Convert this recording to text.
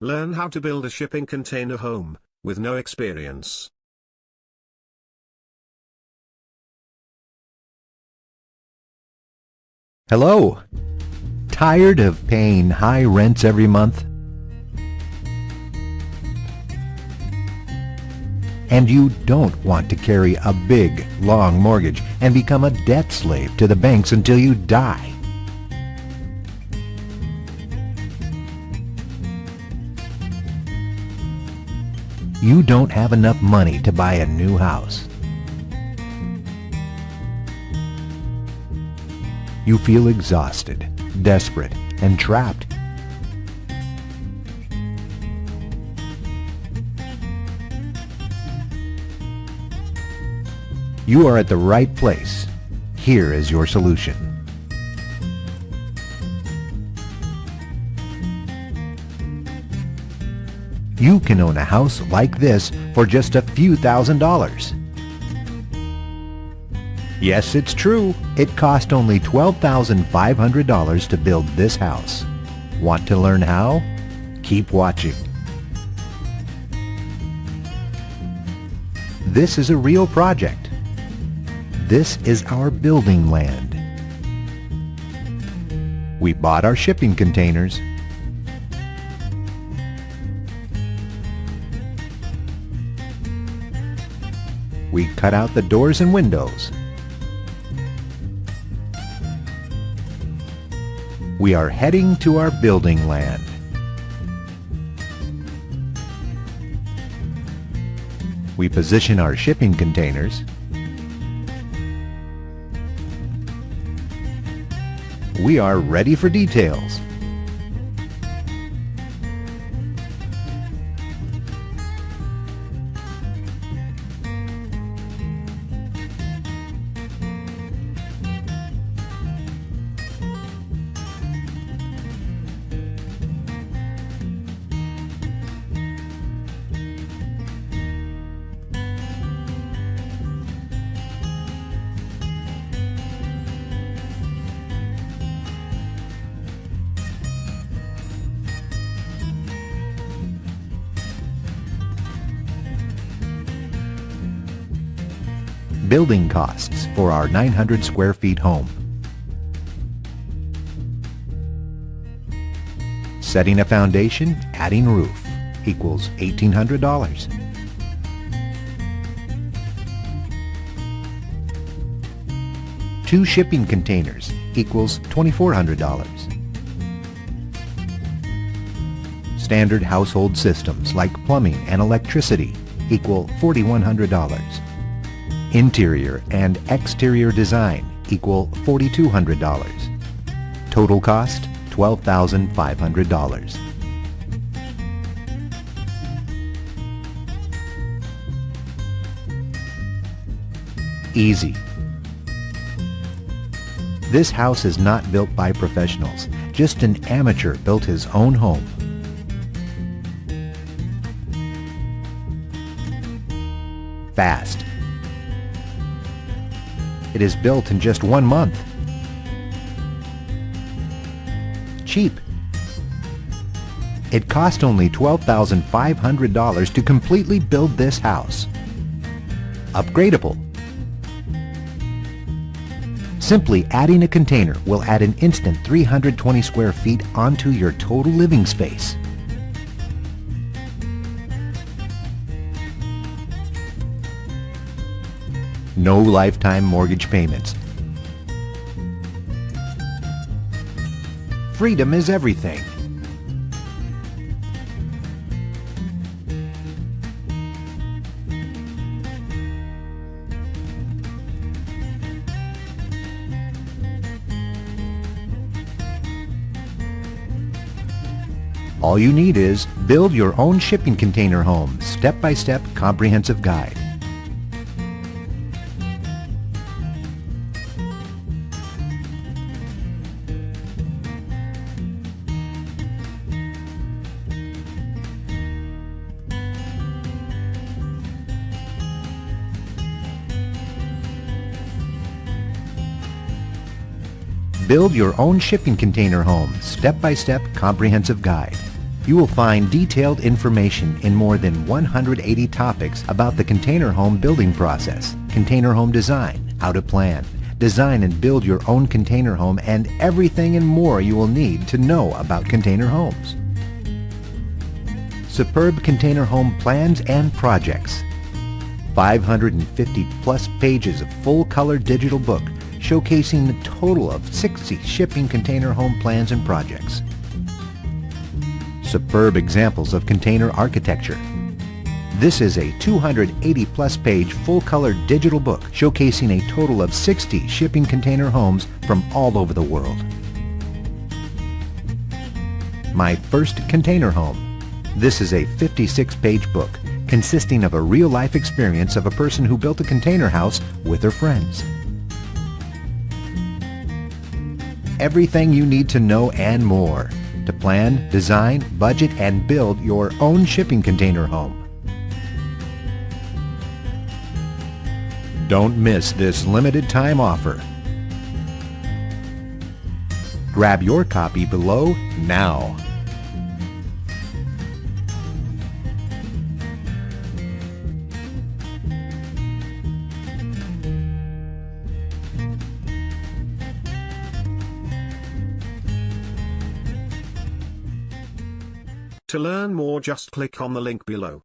Learn how to build a shipping container home, with no experience. Hello! Tired of paying high rents every month? And you don't want to carry a big, long mortgage and become a debt slave to the banks until you die? You don't have enough money to buy a new house. You feel exhausted, desperate, and trapped. You are at the right place. Here is your solution. You can own a house like this for just a few $1,000s. Yes, it's true. It cost only $12,500 to build this house. Want to learn how? Keep watching. This is a real project. This is our building land. We bought our shipping containers. We cut out the doors and windows. We are heading to our building land. We position our shipping containers. We are ready for details. Building costs for our 900 square feet home. Setting a foundation, adding roof, equals $1,800. Two shipping containers equals $2,400. Standard household systems like plumbing and electricity equal $4,100. Interior and exterior design equal $4,200. Total cost $12,500. Easy. This house is not built by professionals. Just an amateur built his own home. Fast. It is built in just 1 month. Cheap. It cost only $12,500 to completely build this house. Upgradable. Simply adding a container will add an instant 320 square feet onto your total living space. No lifetime mortgage payments. Freedom is everything. All you need is build your own shipping container home, step-by-step comprehensive guide. Build your own shipping container home, step-by-step comprehensive guide. You will find detailed information in more than 180 topics about the container home building process, container home design, how to plan, design and build your own container home, and everything and more you will need to know about container homes. Superb Container Home Plans and Projects. 550 plus pages of full-color digital book showcasing a total of 60 shipping container home plans and projects. Superb examples of container architecture. This is a 280 plus page full-color digital book showcasing a total of 60 shipping container homes from all over the world. My First Container Home. This is a 56-page book consisting of a real-life experience of a person who built a container house with her friends. Everything you need to know and more to plan, design, budget, and build your own shipping container home. Don't miss this limited time offer. Grab your copy below now. To learn more, just click on the link below.